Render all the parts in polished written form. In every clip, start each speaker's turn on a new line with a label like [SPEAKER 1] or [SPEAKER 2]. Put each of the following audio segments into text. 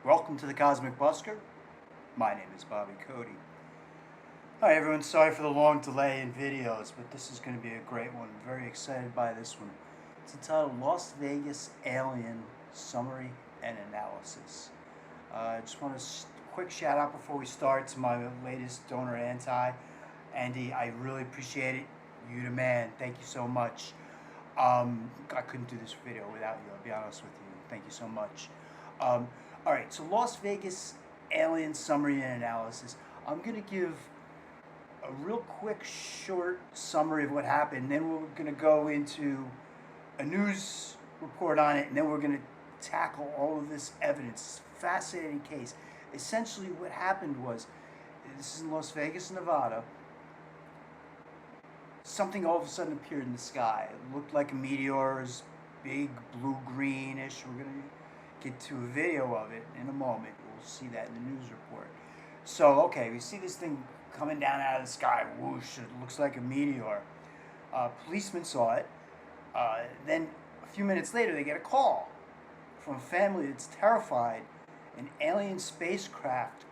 [SPEAKER 1] Welcome to the Cosmic Busker. My name is Bobby Cody. Hi everyone, sorry for the long delay in videos, but this is going to be a great one. I'm very excited by this one. It's entitled Las Vegas Alien Summary and Analysis. I just want a quick shout out before we start to my latest donor, Andy. I really appreciate it. You the man. Thank you so much. I couldn't do this video without you, I'll be honest with you. Thank you so much. Alright, so Las Vegas Alien Summary and Analysis. I'm going to give a real quick, short summary of what happened. Then we're going to go into a news report on it, and then we're going to tackle all of this evidence. Fascinating case. Essentially what happened was, this is in Las Vegas, Nevada. Something all of a sudden appeared in the sky. It looked like a meteor. It was big, blue-greenish. We're going to get to a video of it in a moment. We'll see that in the news report. So, okay, we see this thing coming down out of the sky. Whoosh, it looks like a meteor. Policemen saw it. Then, a few minutes later, they get a call from a family that's terrified. An alien spacecraft,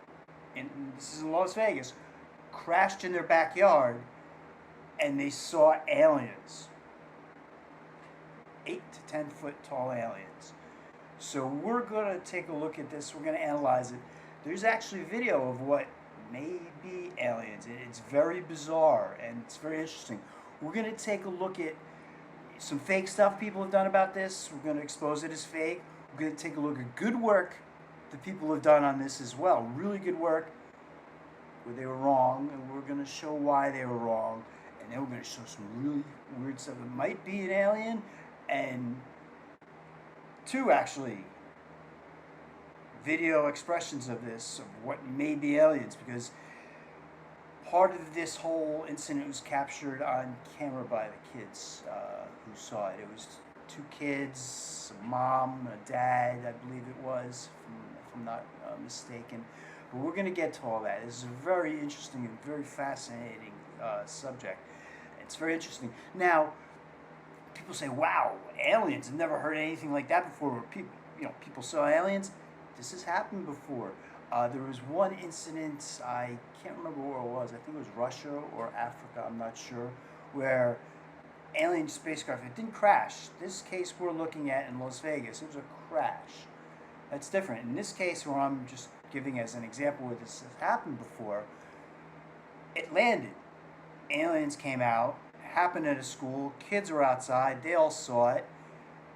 [SPEAKER 1] this is in Las Vegas, crashed in their backyard, and they saw aliens. 8 to 10 foot tall aliens. So we're going to take a look at this. We're going to analyze it. There's actually video of what may be aliens. It's very bizarre and it's very interesting. We're going to take a look at some fake stuff people have done about this. We're going to expose it as fake. We're going to take a look at good work that people have done on this as well. Really good work where they were wrong, and we're going to show why they were wrong. And then we're going to show some really weird stuff that might be an alien, and 2 actually video expressions of this, of what may be aliens, because part of this whole incident was captured on camera by the kids who saw it. It was 2 kids, a mom, a dad, I believe it was, if I'm not mistaken. But we're going to get to all that. This is a very interesting and very fascinating subject. It's very interesting. Now, people say, "Wow, aliens! I've never heard anything like that before." Where people saw aliens. This has happened before. There was one incident. I can't remember where it was. I think it was Russia or Africa. I'm not sure. Where alien spacecraft, it didn't crash. This case we're looking at in Las Vegas, it was a crash. That's different. In this case, where I'm just giving as an example where this has happened before, it landed. Aliens came out, happened at a school, kids were outside, they all saw it,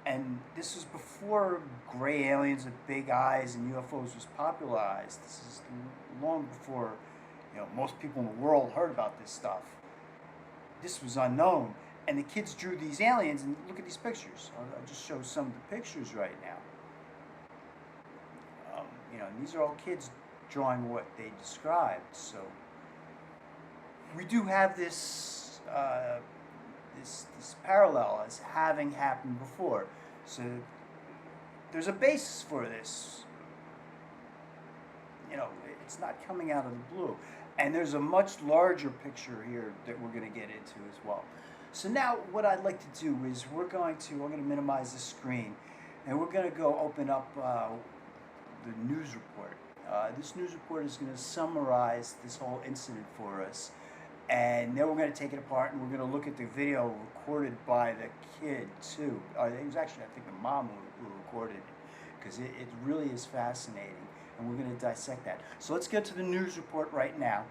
[SPEAKER 1] and this was before gray aliens with big eyes and UFOs was popularized. This is long before most people in the world heard about this stuff. This was unknown. And the kids drew these aliens, and look at these pictures. I'll just show some of the pictures right now. And these are all kids drawing what they described. So we do have this this parallel as having happened before. So there's a basis for this. It's not coming out of the blue. And there's a much larger picture here that we're going to get into as well. So now what I'd like to do is I'm going to minimize the screen, and we're going to go open up the news report. This news report is going to summarize this whole incident for us, and then we're going to take it apart, and we're going to look at the video recorded by the kid too. It was actually, I think, the mom who recorded it, because it really is fascinating, and we're going to dissect that. So let's get to the news report right now.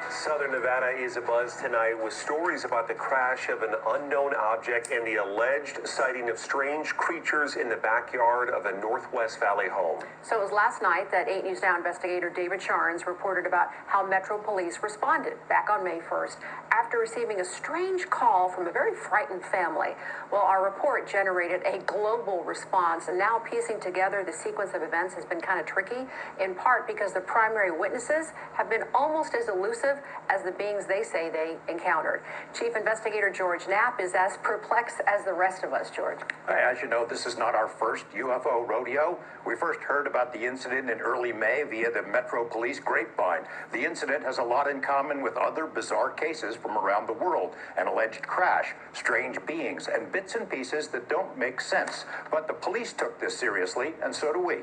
[SPEAKER 2] Southern Nevada is abuzz tonight with stories about the crash of an unknown object and the alleged sighting of strange creatures in the backyard of a Northwest Valley home.
[SPEAKER 3] So it was last night that 8 News Now investigator David Charnes reported about how Metro Police responded back on May 1st after receiving a strange call from a very frightened family. Well, our report generated a global response, and now piecing together the sequence of events has been kind of tricky, in part because the primary witnesses have been almost as elusive as the beings they say they encountered. Chief Investigator George Knapp is as perplexed as the rest of us. George.
[SPEAKER 4] As you know, this is not our first UFO rodeo. We first heard about the incident in early May via the Metro Police grapevine. The incident has a lot in common with other bizarre cases from from around the world, an alleged crash, strange beings, and bits and pieces that don't make sense. But the police took this seriously, and so do we.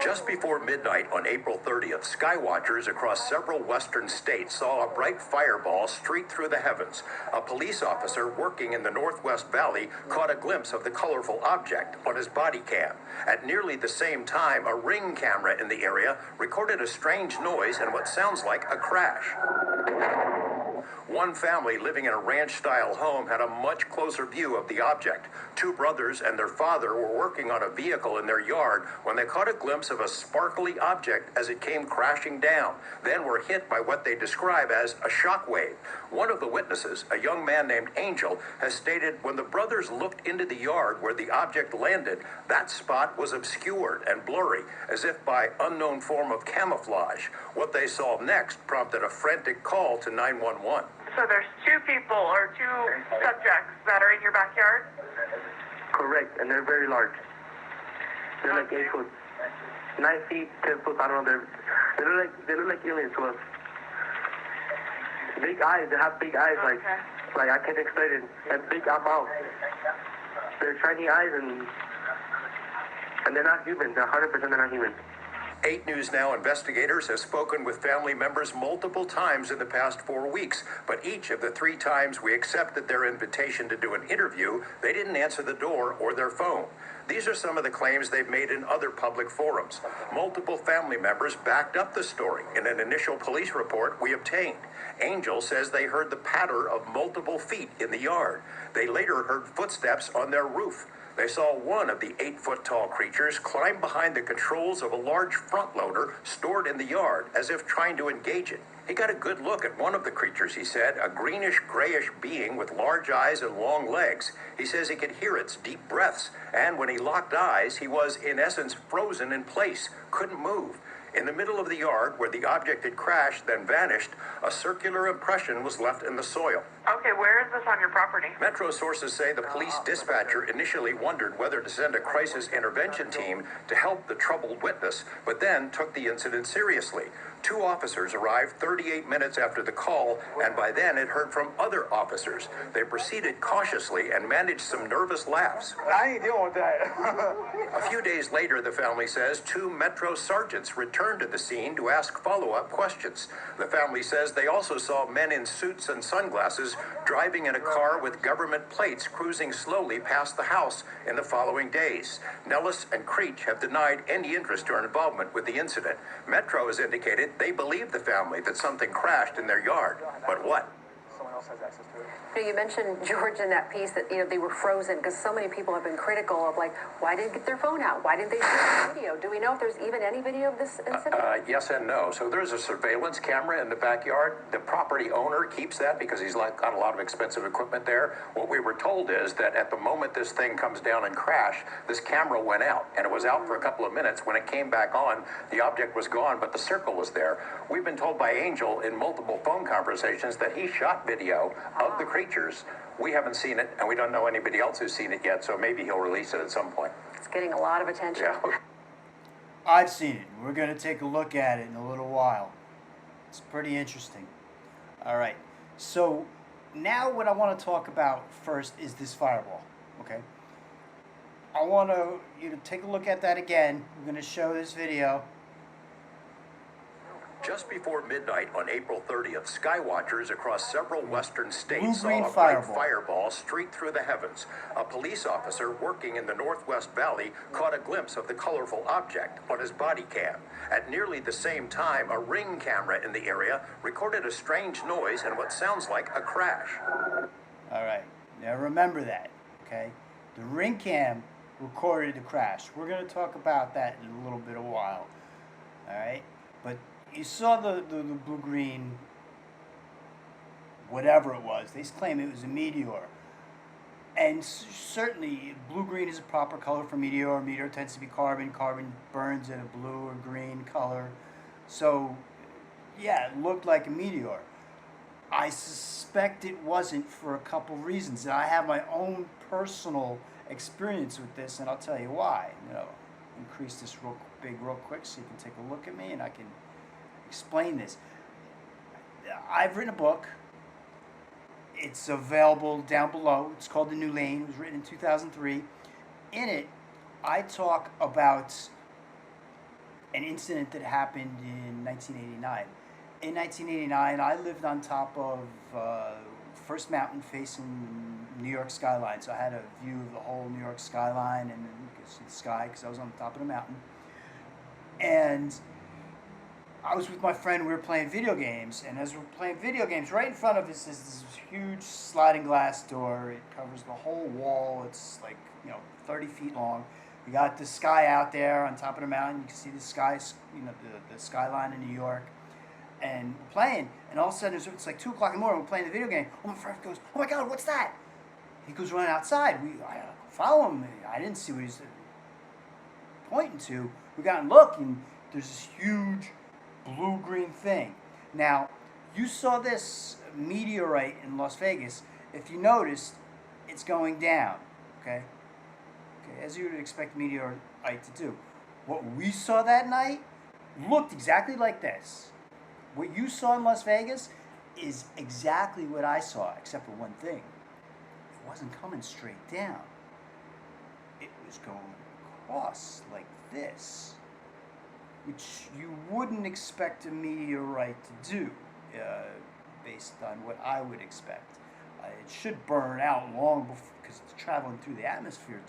[SPEAKER 4] Just before midnight on April 30th, skywatchers across several western states saw a bright fireball streak through the heavens. A police officer working in the Northwest Valley caught a glimpse of the colorful object on his body cam. At nearly the same time, a Ring camera in the area recorded a strange noise and what sounds like a crash. One family living in a ranch-style home had a much closer view of the object. Two brothers and their father were working on a vehicle in their yard when they caught a glimpse of a sparkly object as it came crashing down, then were hit by what they describe as a shock wave. One of the witnesses, a young man named Angel, has stated when the brothers looked into the yard where the object landed, that spot was obscured and blurry, as if by unknown form of camouflage. What they saw next prompted a frantic call to 911.
[SPEAKER 5] So there's two people or two subjects that are in your backyard?
[SPEAKER 6] Correct, and they're very large. They're like 8 foot, 9 feet, 10 foot. I don't know. They look like aliens to us. Big eyes. They have big eyes.
[SPEAKER 5] Okay.
[SPEAKER 6] Like I can't explain it. And big mouth. They're shiny eyes and they're not human. They're 100% they're not human.
[SPEAKER 4] 8 News Now investigators have spoken with family members multiple times in the past 4 weeks, but each of the 3 times we accepted their invitation to do an interview, they didn't answer the door or their phone. These are some of the claims they've made in other public forums. Multiple family members backed up the story in an initial police report we obtained. Angel says they heard the patter of multiple feet in the yard. They later heard footsteps on their roof. They saw one of the 8-foot-tall creatures climb behind the controls of a large front loader stored in the yard, as if trying to engage it. He got a good look at one of the creatures, he said, a greenish-grayish being with large eyes and long legs. He says he could hear its deep breaths, and when he locked eyes, he was, in essence, frozen in place, couldn't move. In the middle of the yard, where the object had crashed, then vanished, a circular impression was left in the soil.
[SPEAKER 5] Okay, where is this on your property?
[SPEAKER 4] Metro sources say the police dispatcher initially wondered whether to send a crisis intervention team to help the troubled witness, but then took the incident seriously. 2 officers arrived 38 minutes after the call, and by then had heard from other officers. They proceeded cautiously and managed some nervous laughs.
[SPEAKER 1] I ain't dealing with that.
[SPEAKER 4] A few days later, the family says 2 Metro sergeants returned to the scene to ask follow-up questions. The family says they also saw men in suits and sunglasses driving in a car with government plates cruising slowly past the house in the following days. Nellis and Creech have denied any interest or involvement with the incident. Metro has indicated they believe the family that something crashed in their yard. But what?
[SPEAKER 1] Someone else has access to it.
[SPEAKER 3] You mentioned, George, in that piece that, they were frozen because so many people have been critical of, like, why didn't they get their phone out? Why didn't they shoot video? Do we know if there's even any video of this incident?
[SPEAKER 4] Yes and no. So there's a surveillance camera in the backyard. The property owner keeps that because he's got a lot of expensive equipment there. What we were told is that at the moment this thing comes down and crash, this camera went out, and it was out for a couple of minutes. When it came back on, the object was gone, but the circle was there. We've been told by Angel in multiple phone conversations that he shot video of the creatures. We haven't seen it, and we don't know anybody else who's seen it yet, so maybe he'll release it at some point.
[SPEAKER 3] It's getting a lot of attention.
[SPEAKER 4] Yeah.
[SPEAKER 1] I've seen it. We're going to take a look at it in a little while. It's pretty interesting. All right. So now what I want to talk about first is this fireball. Okay. I want you to take a look at that again. I'm going to show this video.
[SPEAKER 4] Just before midnight on April 30th, skywatchers across several western states saw
[SPEAKER 1] Blue-green
[SPEAKER 4] a bright
[SPEAKER 1] fireball.
[SPEAKER 4] fireball streak through the heavens. A police officer working in the Northwest Valley caught a glimpse of the colorful object on his body cam. At nearly the same time, a Ring camera in the area recorded a strange noise and what sounds like a crash.
[SPEAKER 1] All right. Now remember that. Okay. The Ring cam recorded the crash. We're going to talk about that in a little bit of a while. All right. But you saw the blue-green, whatever it was. They claim it was a meteor. And certainly, blue-green is a proper color for meteor. Meteor tends to be carbon. Carbon burns in a blue or green color. So, yeah, it looked like a meteor. I suspect it wasn't for a couple reasons. And I have my own personal experience with this, and I'll tell you why. Increase this real quick so you can take a look at me, and I can explain this. I've written a book. It's available down below. It's called The New Lane. It was written in 2003. In it, I talk about an incident that happened in 1989. In 1989, I lived on top of first mountain facing New York skyline. So I had a view of the whole New York skyline and you could see the sky because I was on the top of the mountain. And I was with my friend, we were playing video games, and as we're playing video games, right in front of us is this huge sliding glass door. It covers the whole wall. It's like, 30 feet long. We got the sky out there on top of the mountain. You can see the sky, the skyline in New York. And we're playing, and all of a sudden it's like 2 o'clock in the morning, we're playing the video game. Oh, my friend goes, "Oh my God, what's that?" He goes running outside. I follow him. I didn't see what he's pointing to. We got and look, and there's this huge blue-green thing. Now, you saw this meteorite in Las Vegas. If you noticed, it's going down, okay, as you would expect a meteorite to do. What we saw that night looked exactly like this. What you saw in Las Vegas is exactly what I saw, except for one thing. It wasn't coming straight down. It was going across like this, which you wouldn't expect a meteorite to do, based on what I would expect. It should burn out long before, because it's traveling through the atmosphere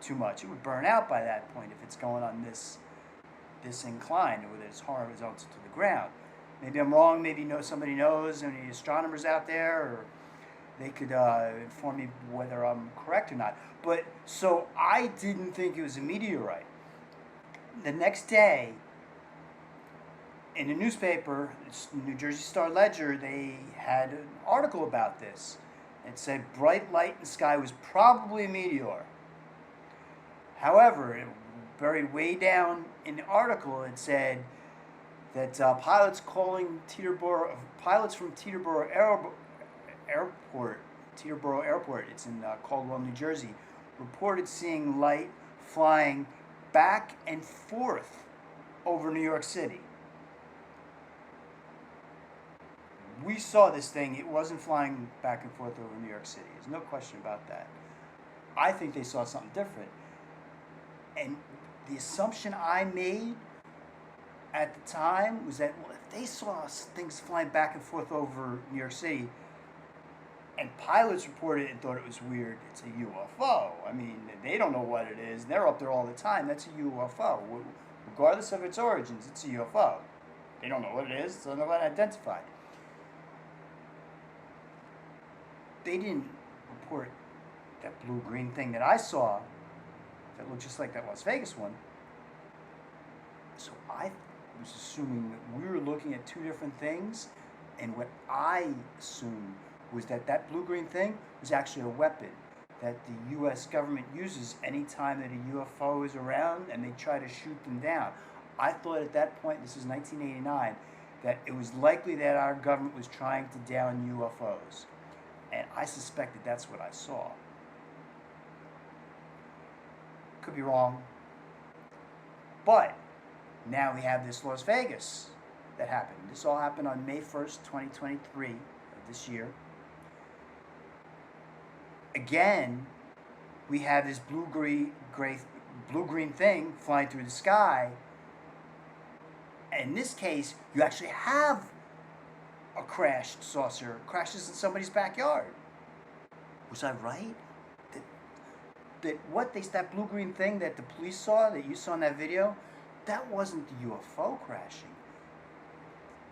[SPEAKER 1] too much. It would burn out by that point if it's going on this incline with its horizontal to the ground. Maybe I'm wrong. Maybe somebody knows, any astronomers out there, or they could inform me whether I'm correct or not. But so I didn't think it was a meteorite. The next day, in the newspaper, New Jersey Star Ledger, they had an article about this. It said bright light in the sky was probably a meteor. However, buried way down in the article, it said that pilots from Teterboro Airport, it's in Caldwell, New Jersey, reported seeing light flying back and forth over New York City. We saw this thing. It wasn't flying back and forth over New York City. There's no question about that. I think they saw something different. And the assumption I made at the time was that, well, if they saw things flying back and forth over New York City, and pilots reported it and thought it was weird, it's a UFO. I mean, they don't know what it is. They're up there all the time. That's a UFO. Regardless of its origins, it's a UFO. They don't know what it is, so they're not identified. They didn't report that blue-green thing that I saw that looked just like that Las Vegas one. So I was assuming that we were looking at two different things, and what I assumed was that blue-green thing was actually a weapon that the U.S. government uses anytime that a UFO is around and they try to shoot them down. I thought at that point, this was 1989, that it was likely that our government was trying to down UFOs. And I suspected that's what I saw. Could be wrong. But now we have this Las Vegas that happened. This all happened on May 1st, 2023 of this year. Again, we have this blue-green thing flying through the sky. And in this case, you actually have a crashed saucer. Crashes in somebody's backyard. Was I right? That blue-green thing that the police saw, that you saw in that video, that wasn't the UFO crashing.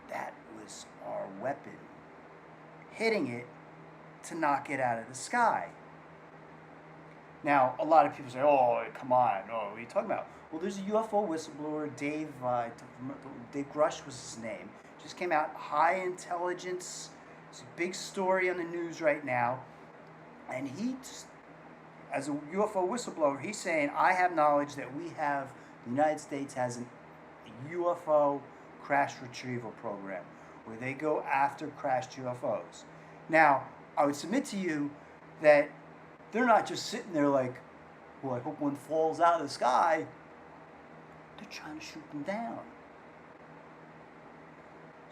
[SPEAKER 1] That was our weapon hitting it to knock it out of the sky. Now, a lot of people say, "Oh, come on! Oh, what are you talking about?" Well, there's a UFO whistleblower, Dave Grush was his name. Just came out, high intelligence. It's a big story on the news right now, and as a UFO whistleblower, he's saying, "I have knowledge that the United States has a UFO crash retrieval program where they go after crashed UFOs." Now, I would submit to you that they're not just sitting there like, "Well, I hope one falls out of the sky." They're trying to shoot them down.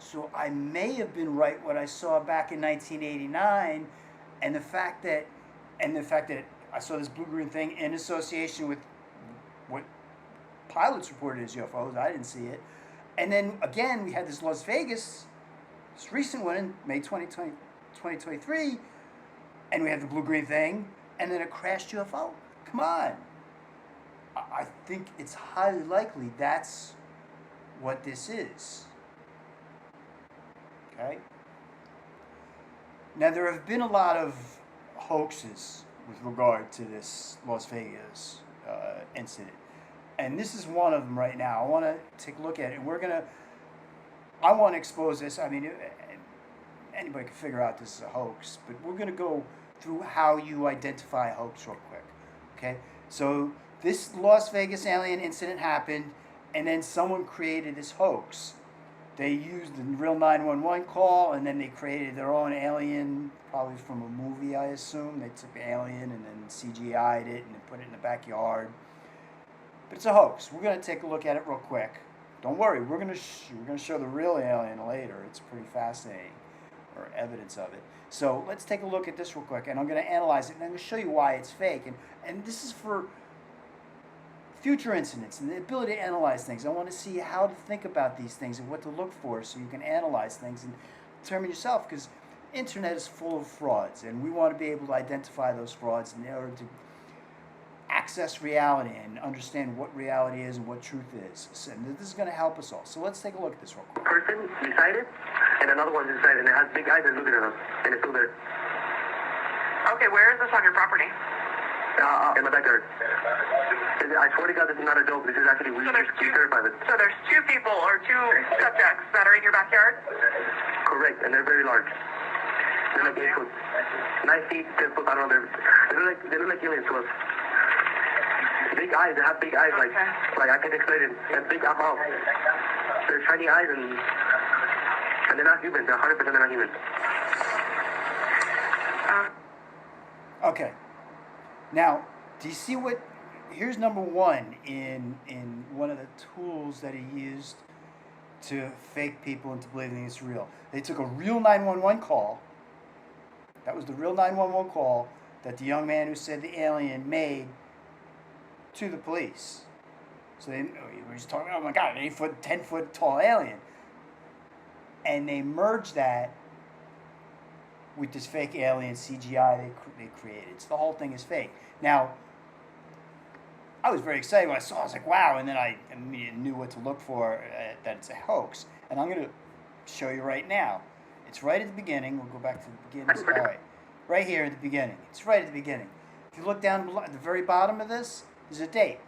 [SPEAKER 1] So I may have been right what I saw back in 1989, and the fact that I saw this blue-green thing in association with what pilots reported as UFOs. I didn't see it. And then again, we had this Las Vegas, this recent one in May 2023, and we had the blue-green thing, and then a crashed UFO. Come on. I think it's highly likely that's what this is. Okay? Now, there have been a lot of hoaxes with regard to this Las Vegas incident. And this is one of them right now. I want to take a look at it. And I want to expose this. I mean, anybody can figure out this is a hoax, but we're going to go through how you identify a hoax real quick. Okay? So this Las Vegas alien incident happened, and then someone created this hoax. They used the real 911 call, and then they created their own alien, probably from a movie, I assume. They took the alien and then CGI'd it and then put it in the backyard. But it's a hoax. We're going to take a look at it real quick. Don't worry, we're going to show the real alien later. It's pretty fascinating, or evidence of it. So let's take a look at this real quick, and I'm going to analyze it, and I'm going to show you why it's fake. And this is for future incidents and the ability to analyze things. I want to see how to think about these things and what to look for so you can analyze things and determine yourself, because internet is full of frauds, and we want to be able to identify those frauds in order to access reality and understand what reality is and what truth is. So, and this is going to help us all. So let's take a look at this real quick.
[SPEAKER 6] Person beside it, and another one's inside, and it has big eyes and looking at us, and it's still there.
[SPEAKER 5] Okay, where is this on your property?
[SPEAKER 6] In my backyard. I swear to God, this is not a joke. This is actually we terrified it.
[SPEAKER 5] So there's two people or two subjects that are in your backyard?
[SPEAKER 6] Correct, and they're very large. They're like 8 foot, 9 feet, 10 foot. I don't know. They look like aliens to us. Big eyes. They have big eyes, like I can't explain it. And big mouth. They're shiny eyes, and they're not human. They're 100% not human.
[SPEAKER 1] Okay. Now, do you see what? Here's number one in one of the tools that he used to fake people into believing it's real. They took a real 911 call. That was the real 911 call that the young man who said the alien made to the police. So they were just talking, oh my God, an 8 foot, 10 foot tall alien. And they merged that with this fake alien CGI they created. So the whole thing is fake. Now, I was very excited when I saw it. I was like, wow. And then I immediately knew what to look for, that it's a hoax. And I'm going to show you right now. It's right at the beginning. We'll go back to the beginning. All right. Right here at the beginning. It's right at the beginning. If you look down at the very bottom of this, there's a date.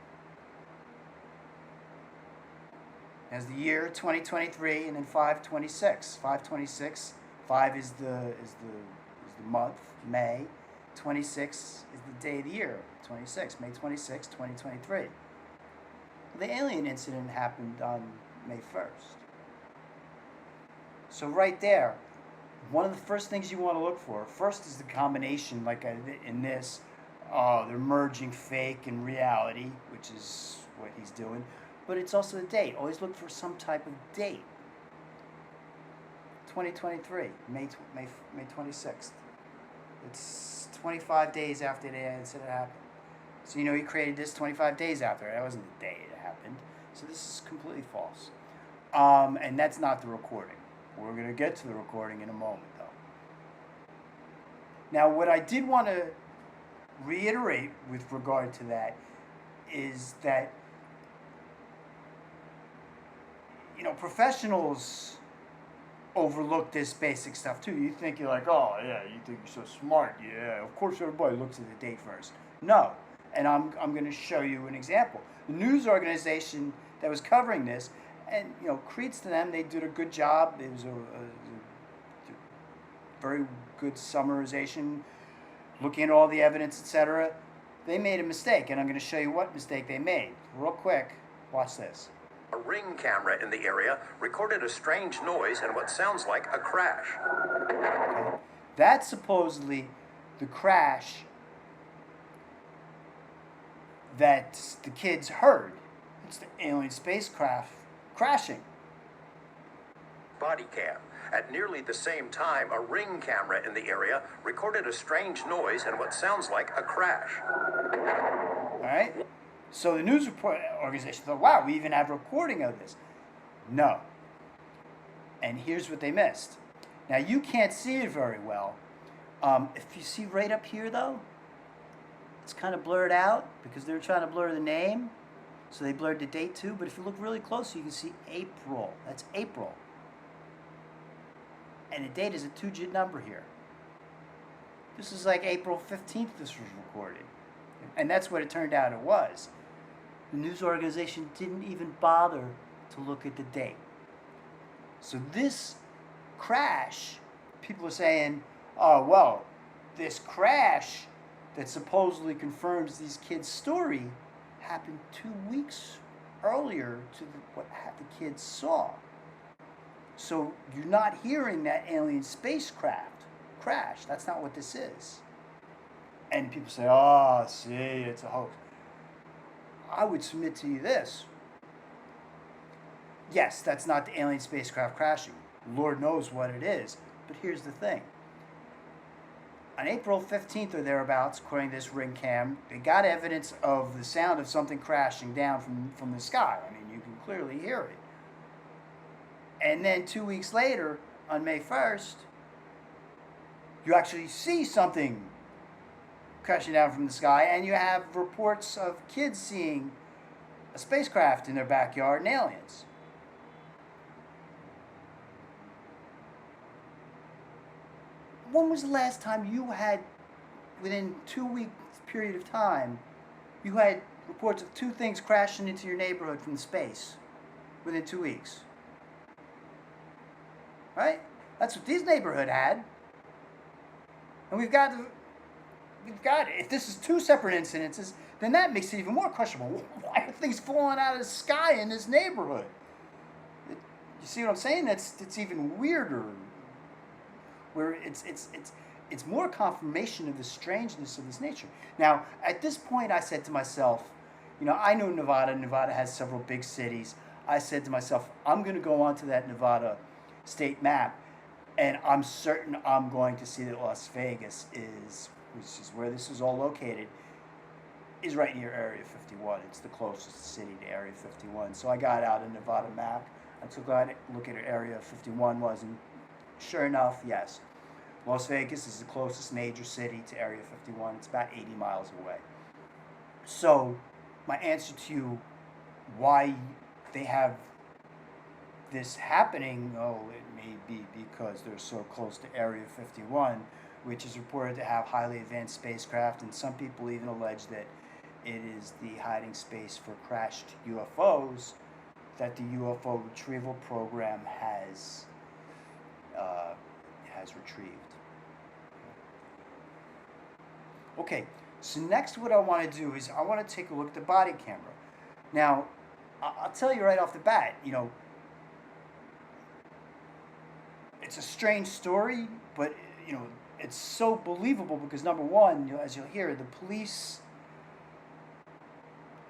[SPEAKER 1] It has the year 2023 and then 5/26. 5/26. 5 is the month, May. 26 is the day of the year, 26, May 26, 2023. The alien incident happened on May 1st. So right there, one of the first things you want to look for, first is the combination, like I did in this, they're merging fake and reality, which is what he's doing, but it's also the date. Always look for some type of date. 2023, May 26th. It's 25 days after the incident happened. So, he created this 25 days after. That wasn't the day it happened. So this is completely false. And that's not the recording. We're going to get to the recording in a moment, though. Now, what I did want to reiterate with regard to that is that, professionals overlook this basic stuff too. You think you're like, oh yeah, you think you're so smart. Yeah, of course everybody looks at the date first. No, and I'm going to show you an example. The news organization that was covering this, and creeds to them, they did a good job. It was a very good summarization, looking at all the evidence, etc. They made a mistake, and I'm going to show you what mistake they made. Real quick, watch this.
[SPEAKER 4] A ring camera in the area recorded a strange noise and what sounds like a crash.
[SPEAKER 1] Okay. That's supposedly the crash that the kids heard. It's the alien spacecraft crashing.
[SPEAKER 4] body cam. At nearly the same time, a ring camera in the area recorded a strange noise and what sounds like a crash.
[SPEAKER 1] All right? So the news report organization thought, wow, we even have recording of this. No. And here's what they missed. Now, you can't see it very well. If you see right up here, though, it's kind of blurred out because they were trying to blur the name. So they blurred the date too. But if you look really close, you can see April. That's April. And the date is a 2-digit number here. This is like April 15th this was recorded. And that's what it turned out it was. The news organization didn't even bother to look at the date. So this crash, people are saying, oh, well, this crash that supposedly confirms these kids' story happened 2 weeks earlier to what the kids saw. So you're not hearing that alien spacecraft crash. That's not what this is. And people say, oh, see, it's a hoax. I would submit to you this. Yes, that's not the alien spacecraft crashing. Lord knows what it is. But here's the thing. On April 15th or thereabouts, according to this ring cam, they got evidence of the sound of something crashing down from the sky. I mean, you can clearly hear it. And then 2 weeks later, on May 1st, you actually see something crashing down from the sky, and you have reports of kids seeing a spacecraft in their backyard and aliens. When was the last time you had, within 2 week period of time, you had reports of 2 things crashing into your neighborhood from space within 2 weeks? Right? That's what this neighborhood had. And we've got, if this is 2 separate incidences, then that makes it even more questionable. Why are things falling out of the sky in this neighborhood? You see what I'm saying? It's even weirder. Where it's more confirmation of the strangeness of this nature. Now, at this point, I said to myself, I know Nevada. Nevada has several big cities. I said to myself, I'm going to go onto that Nevada state map, and I'm certain I'm going to see that Las Vegas which is where this is all located, is right near Area 51. It's the closest city to Area 51. So I got out a Nevada map. I took a look at where Area 51 was, and sure enough, yes. Las Vegas is the closest major city to Area 51. It's about 80 miles away. So my answer to you, why they have this happening, it may be because they're so close to Area 51, which is reported to have highly advanced spacecraft, and some people even allege that it is the hiding space for crashed UFOs that the UFO retrieval program has retrieved. Okay, so next what I want to do is I want to take a look at the body camera. Now, I'll tell you right off the bat, it's a strange story, but it's so believable because number one, as you'll hear, the police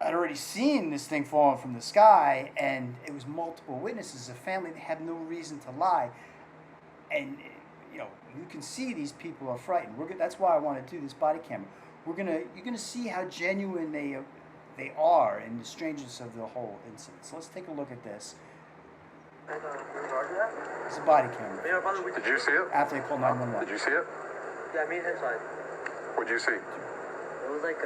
[SPEAKER 1] had already seen this thing falling from the sky, and it was multiple witnesses. A family, they have no reason to lie, and you can see these people are frightened. That's why I want to do this body camera. You're gonna see how genuine they are and the strangeness of the whole incident. So let's take a look at this. It's a body camera.
[SPEAKER 7] Did you see it?
[SPEAKER 1] After they called 911.
[SPEAKER 7] Did you see it?
[SPEAKER 8] Yeah, me inside.
[SPEAKER 7] What'd you see?
[SPEAKER 8] It was like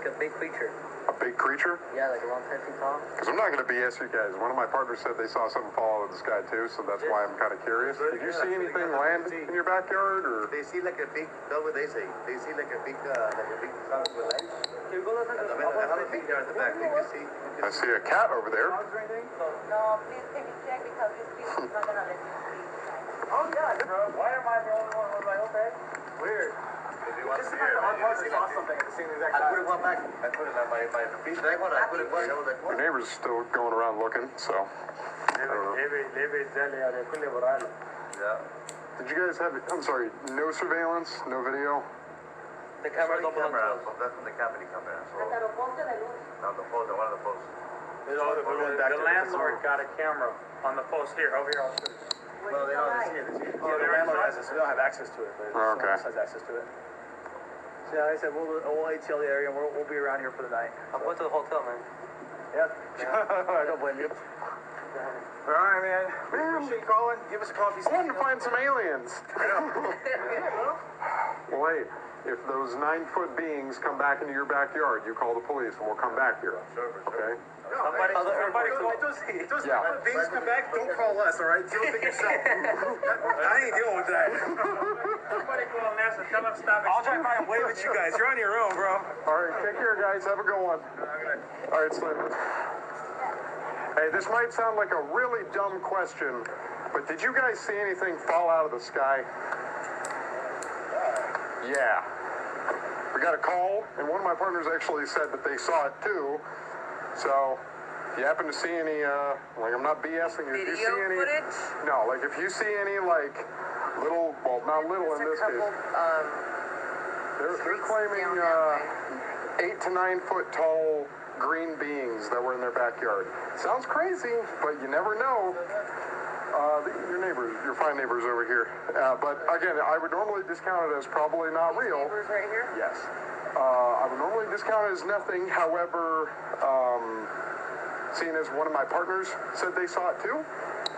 [SPEAKER 8] a big creature.
[SPEAKER 7] A big creature?
[SPEAKER 8] Yeah, like around 10 feet tall.
[SPEAKER 7] Because I'm not going to BS you guys. One of my partners said they saw something fall out of the sky too, so that's why I'm kind of curious. Did you see anything land in your backyard, or?
[SPEAKER 6] They see like a big, that's what they say. They see like a big something with legs.
[SPEAKER 8] Can you go look at the
[SPEAKER 6] I have a big there at the back. You can see.
[SPEAKER 7] I see a cat over there.
[SPEAKER 9] No, please take a check because this people is not gonna let you see.
[SPEAKER 8] Oh yeah, bro. Why am I the only one who's like, okay? Weird.
[SPEAKER 6] Just like the hard part, they saw something at the same exact time. I put it one back. I put it on my feet. That one, I put it one. I was like,
[SPEAKER 7] Your
[SPEAKER 6] what?
[SPEAKER 7] neighbor's still going around looking, so. I don't know.
[SPEAKER 6] Yeah.
[SPEAKER 7] Did you guys have, I'm sorry, no surveillance, no video?
[SPEAKER 8] The camera's
[SPEAKER 6] Camera,
[SPEAKER 8] open.
[SPEAKER 6] that's from the company camera. So,
[SPEAKER 9] Hasta los postes de luz.
[SPEAKER 6] now the post, one of the posts.
[SPEAKER 8] Pero
[SPEAKER 10] The landlord got a camera on the post here. Over here, I'll show you.
[SPEAKER 9] Well, they don't see it.
[SPEAKER 10] Yeah, the landlord has it, so they don't have access to it. But
[SPEAKER 7] Okay.
[SPEAKER 10] someone else has access to it. So yeah, like I said, we'll ATL the area and we'll be around here for the night.
[SPEAKER 8] I'm going to the hotel, man.
[SPEAKER 10] Yeah. I don't blame you. All right, man. Appreciate you calling. Give us a call if you see
[SPEAKER 7] I wanted to find some aliens. Well, hey, if those 9-foot beings come back into your backyard, you call the police and we'll come back here. Okay?
[SPEAKER 10] Somebody those
[SPEAKER 7] Yeah.
[SPEAKER 10] things come back, don't call us, all right? Deal with it yourself. I ain't dealing with that.
[SPEAKER 5] Somebody call NASA, tell them stop it.
[SPEAKER 10] I'll drive by and wave at you guys. You're on your own, bro.
[SPEAKER 7] All right, take care, guys. Have a good one. All right, Slim. Hey, this might sound like a really dumb question, but did you guys see anything fall out of the sky? Yeah. We got a call, and one of my partners actually said that they saw it too. So, if you happen to see any, like, I'm not BSing you. If you see any,
[SPEAKER 9] footage?
[SPEAKER 7] No, like, if you see any, like, little, well, not little in this case. They're claiming 8 to 9 foot tall green beings that were in their backyard. Sounds crazy, but you never know. Your neighbors, your fine neighbors over here. But again, I would normally discount it as probably not real.
[SPEAKER 9] Neighbors right here?
[SPEAKER 7] Yes. I would normally discount it as nothing. However, seeing as one of my partners said they saw it too,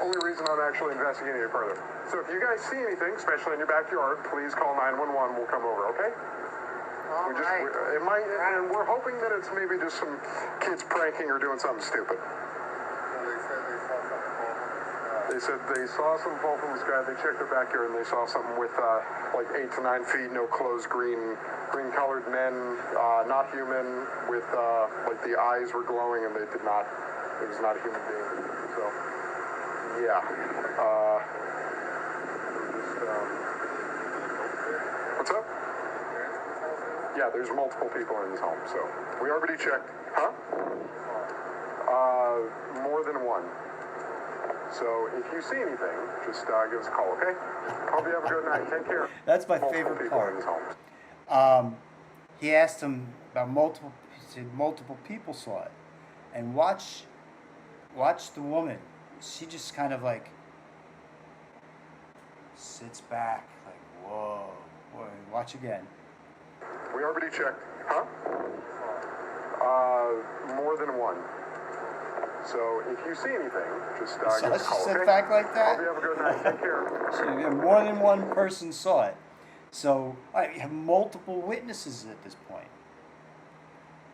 [SPEAKER 7] only reason I'm actually investigating it further. So if you guys see anything, especially in your backyard, please call 911. We'll come over, okay? It might, and we're hoping that it's maybe just some kids pranking or doing something stupid. They said they saw something fall from the sky. They checked their backyard and they saw something with like 8 to 9 feet, no clothes, green-colored men, not human, with like the eyes were glowing and they did not. It was not a human being. So, yeah. What's up? Yeah, there's multiple people in this home, so we already checked. Huh? More than one. So if you see anything, just give us a call, okay? Hope you have a good night. Take care.
[SPEAKER 1] That's my
[SPEAKER 7] Multiple
[SPEAKER 1] favorite
[SPEAKER 7] people
[SPEAKER 1] part.
[SPEAKER 7] in this home.
[SPEAKER 1] He asked him about multiple. He said multiple people saw it, and watch the woman. She just kind of like sits back, like whoa. Watch again.
[SPEAKER 7] We already checked. Huh? More than one. So if you see anything, just give us a
[SPEAKER 1] She
[SPEAKER 7] call,
[SPEAKER 1] sit
[SPEAKER 7] okay?
[SPEAKER 1] back like that.
[SPEAKER 7] Hope you have a good night. Take care.
[SPEAKER 1] So more than one person saw it. So all right, you have multiple witnesses at this point.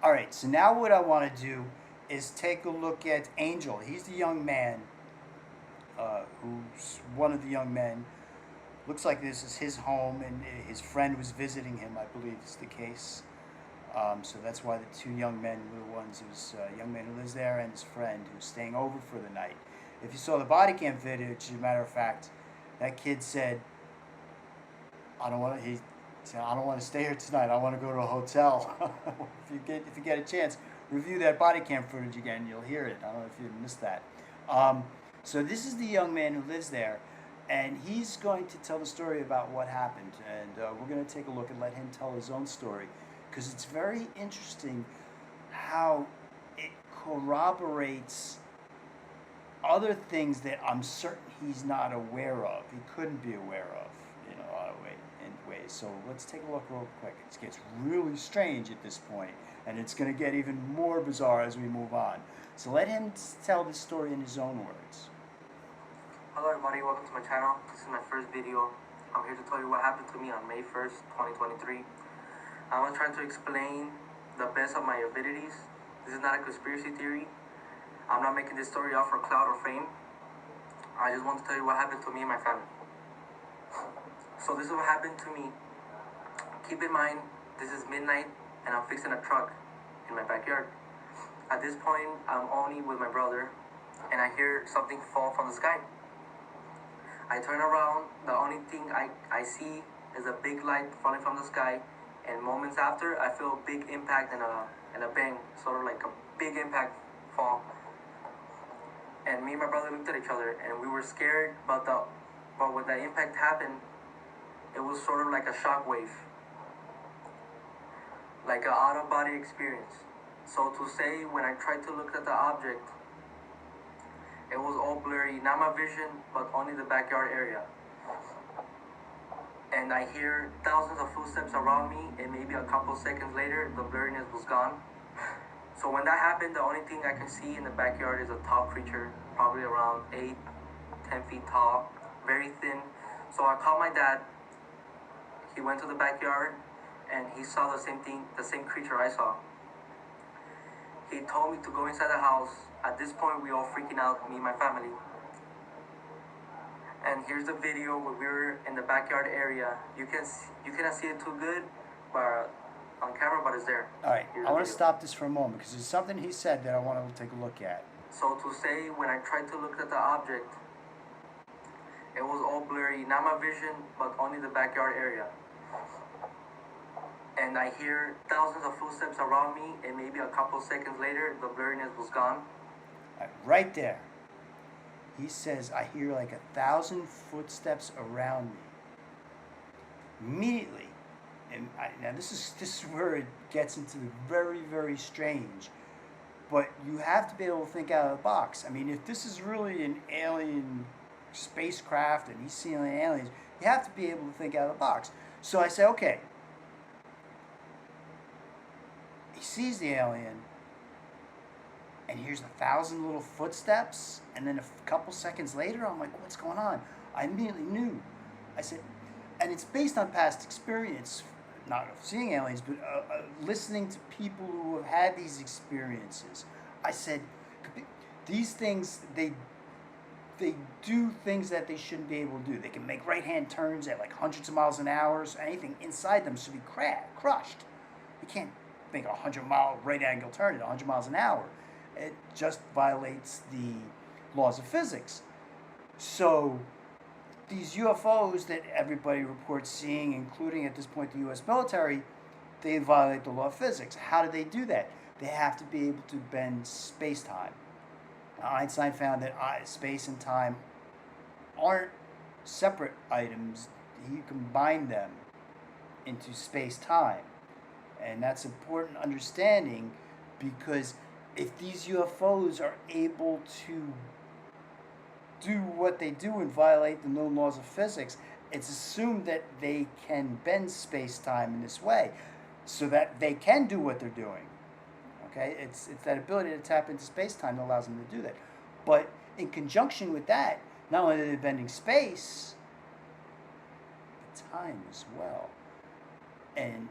[SPEAKER 1] All right, so now what I want to do is take a look at Angel. He's the young man who's one of the young men. Looks like this is his home, and his friend was visiting him, I believe is the case. So that's why the two young men were the ones. It was a young man who lives there and his friend who's staying over for the night. If you saw the body cam footage, as a matter of fact, that kid said, I don't want to stay here tonight. I want to go to a hotel. if you get a chance, review that body cam footage again. You'll hear it. I don't know if you missed that. So this is the young man who lives there, and he's going to tell the story about what happened. And we're going to take a look and let him tell his own story, because it's very interesting how it corroborates other things that I'm certain he's not aware of. He couldn't be aware of, in a lot of ways. So let's take a look real quick. It gets really strange at this point, and it's going to get even more bizarre as we move on. So let him tell this story in his own words.
[SPEAKER 8] Hello everybody, welcome to my channel. This is my first video. I'm here to tell you what happened to me on May 1st, 2023. I was trying to explain the best of my abilities. This is not a conspiracy theory. I'm not making this story up for clout or fame. I just want to tell you what happened to me and my family. So this is what happened to me. Keep in mind, this is midnight and I'm fixing a truck in my backyard. At this point, I'm only with my brother and I hear something fall from the sky. I turn around, the only thing I see is a big light falling from the sky, and moments after, I feel a big impact and a bang, sort of like a big impact fall. And me and my brother looked at each other and we were scared, but when the impact happened, it was sort of like a shock wave. Like an out-of-body experience. So to say, when I tried to look at the object, it was all blurry, not my vision, but only the backyard area. And I hear thousands of footsteps around me, and maybe a couple seconds later, the blurriness was gone. So when that happened, the only thing I can see in the backyard is a tall creature, probably around 8, 10 feet tall, very thin. So I called my dad. He went to the backyard, and he saw the same thing, the same creature I saw. He told me to go inside the house. At this point, we all freaking out, me and my family. And here's the video where we were in the backyard area. You cannot see it too good, but on camera, but it's there.
[SPEAKER 1] All right,
[SPEAKER 8] Here's
[SPEAKER 1] I
[SPEAKER 8] the
[SPEAKER 1] want to
[SPEAKER 8] video.
[SPEAKER 1] stop this for a moment because there's something he said that I want to take a look at.
[SPEAKER 8] So to say, when I tried to look at the object, it was all blurry, not my vision, but only the backyard area. And I hear thousands of footsteps around me, and maybe a couple seconds later, the blurriness was gone.
[SPEAKER 1] Right there. He says, I hear like 1,000 footsteps around me. Immediately. And now this is where it gets into the very, very strange. But you have to be able to think out of the box. I mean, if this is really an alien spacecraft and he's seeing aliens, you have to be able to think out of the box. So I say, okay. He sees the alien and hears 1,000 little footsteps, and then a couple seconds later, I'm like, what's going on? I immediately knew. I said, and it's based on past experience, not of seeing aliens, but listening to people who have had these experiences. I said, these things, they do things that they shouldn't be able to do. They can make right-hand turns at like hundreds of miles an hour, so anything inside them should be crushed. You can't make a 100-mile right-angle turn at 100 miles an hour. It just violates the laws of physics. So these UFOs that everybody reports seeing, including at this point the U.S. military, they violate the law of physics. How do they do that? They have to be able to bend space-time. Now, Einstein found that space and time aren't separate items. He combined them into space-time. And that's important understanding, because if these UFOs are able to do what they do and violate the known laws of physics, it's assumed that they can bend space-time in this way so that they can do what they're doing. Okay? It's that ability to tap into space-time that allows them to do that. But in conjunction with that, not only are they bending space, but time as well. And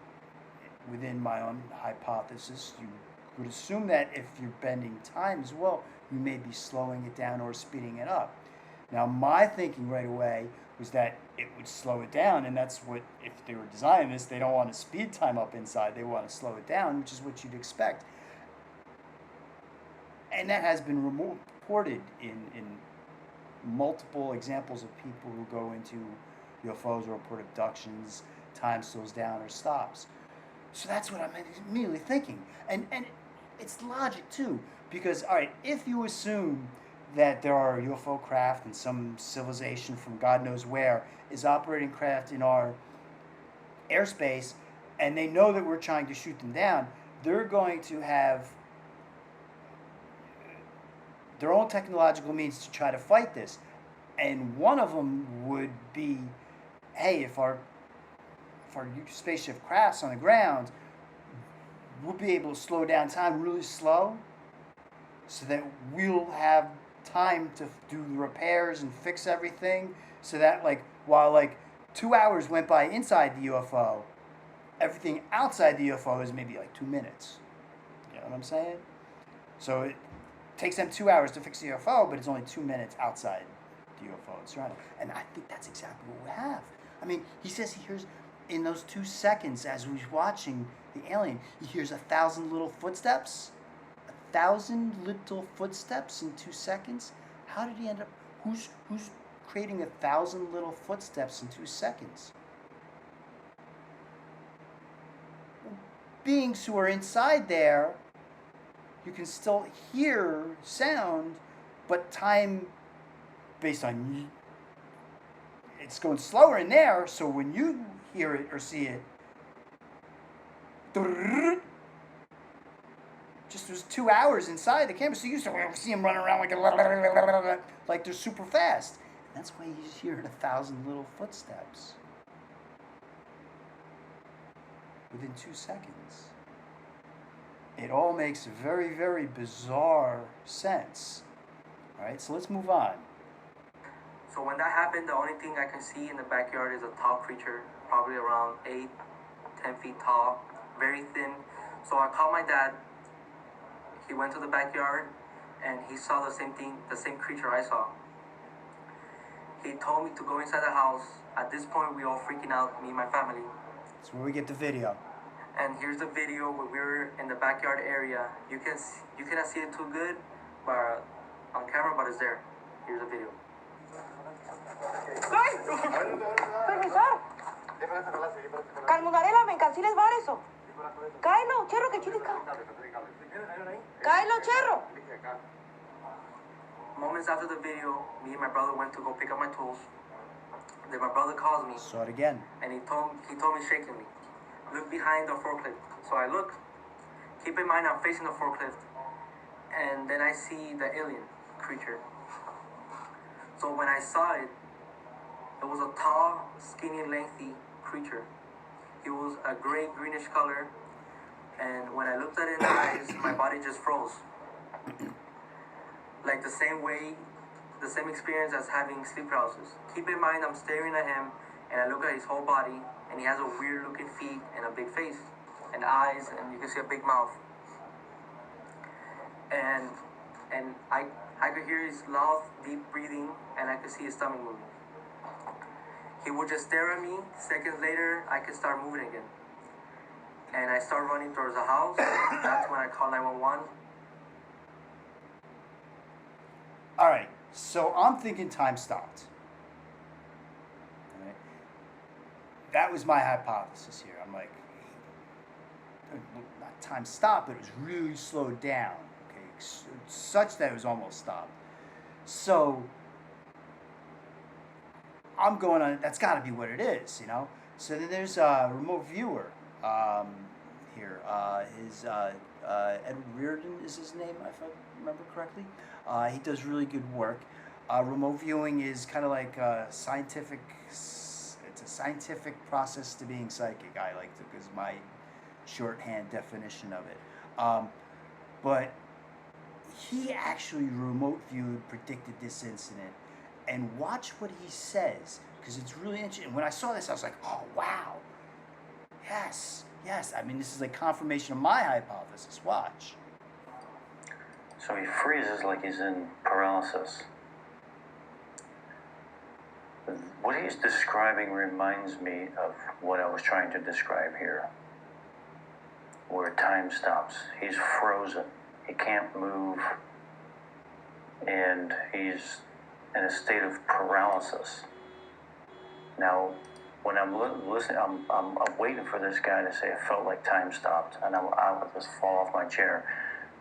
[SPEAKER 1] within my own hypothesis, you would assume that if you're bending time as well, you may be slowing it down or speeding it up. Now, my thinking right away was that it would slow it down, and that's what, if they were designing this, they don't want to speed time up inside, they want to slow it down, which is what you'd expect. And that has been reported in multiple examples of people who go into UFOs or report abductions, time slows down or stops. So that's what I'm immediately thinking. And it's logic too, because, all right, if you assume that there are UFO craft and some civilization from God knows where is operating craft in our airspace, and they know that we're trying to shoot them down, they're going to have their own technological means to try to fight this. And one of them would be, hey, if our spaceship crafts on the ground, we'll be able to slow down time really slow so that we'll have time to do the repairs and fix everything, so that while 2 hours went by inside the UFO, everything outside the UFO is maybe 2 minutes. You know what I'm saying? So it takes them 2 hours to fix the UFO, but it's only 2 minutes outside the UFO and surrounding. And I think that's exactly what we have. I mean, he says he hears, in those 2 seconds as he's watching the alien, he hears 1,000 little footsteps. 1,000 little footsteps in 2 seconds? How did he end up? Who's creating 1,000 little footsteps in 2 seconds? Beings who are inside there, you can still hear sound, but time, based on, it's going slower in there, so when you hear it or see it, just was 2 hours inside the camera, so you used to see them running around like they're super fast. And that's why you just hear 1,000 little footsteps within 2 seconds. It all makes very, very bizarre sense. All right, so let's move on.
[SPEAKER 8] So when that happened, the only thing I can see in the backyard is a tall creature, probably around 8, 10 feet tall, very thin. So I called my dad. He went to the backyard and he saw the same thing, the same creature I saw. He told me to go inside the house. At this point, we all freaking out, me and my family.
[SPEAKER 1] That's where we get the video.
[SPEAKER 8] And here's the video where we're in the backyard area. You cannot see it too good, but on camera, but it's there. Here's the video.
[SPEAKER 9] Permisar. Calmunarela, me cansiles bar eso. Cáelo, cherro, que chilica. Cáelo, cherro.
[SPEAKER 8] Moments after the video, me and my brother went to go pick up my tools. Then my brother calls me.
[SPEAKER 1] Saw it again.
[SPEAKER 8] And he told me shaking me, look behind the forklift. So I look. Keep in mind I'm facing the forklift. And then I see the alien creature. So when I saw it, it was a tall, skinny, lengthy creature. It was a gray, greenish color. And when I looked at it in the eyes, my body just froze. Like the same experience as having sleep paralysis. Keep in mind I'm staring at him and I look at his whole body and he has a weird looking feet and a big face and eyes and you can see a big mouth. And I could hear his loud, deep breathing and I could see his stomach moving. He would just stare at me. Seconds later, I could start moving again. And I start running towards the house. That's when I call 911.
[SPEAKER 1] All right, so I'm thinking time stopped. All right. That was my hypothesis here. I'm like, not time stopped, but it was really slowed down. Okay, such that it was almost stopped. So I'm going on. That's got to be what it is, you know. So then there's a remote viewer here. Edward Reardon is his name, if I remember correctly. He does really good work. Remote viewing is kind of like scientific. It's a scientific process to being psychic. I like to, because my shorthand definition of it. But he actually remote viewed, predicted this incident, and watch what he says, because it's really interesting. When I saw this, I was like, oh wow, yes. I mean, this is like confirmation of my hypothesis. Watch.
[SPEAKER 11] So he freezes like he's in paralysis. What he's describing reminds me of what I was trying to describe here, where time stops. He's frozen. He can't move, and he's in a state of paralysis. Now, when I'm listening, I'm waiting for this guy to say it felt like time stopped, and I'll just fall off my chair.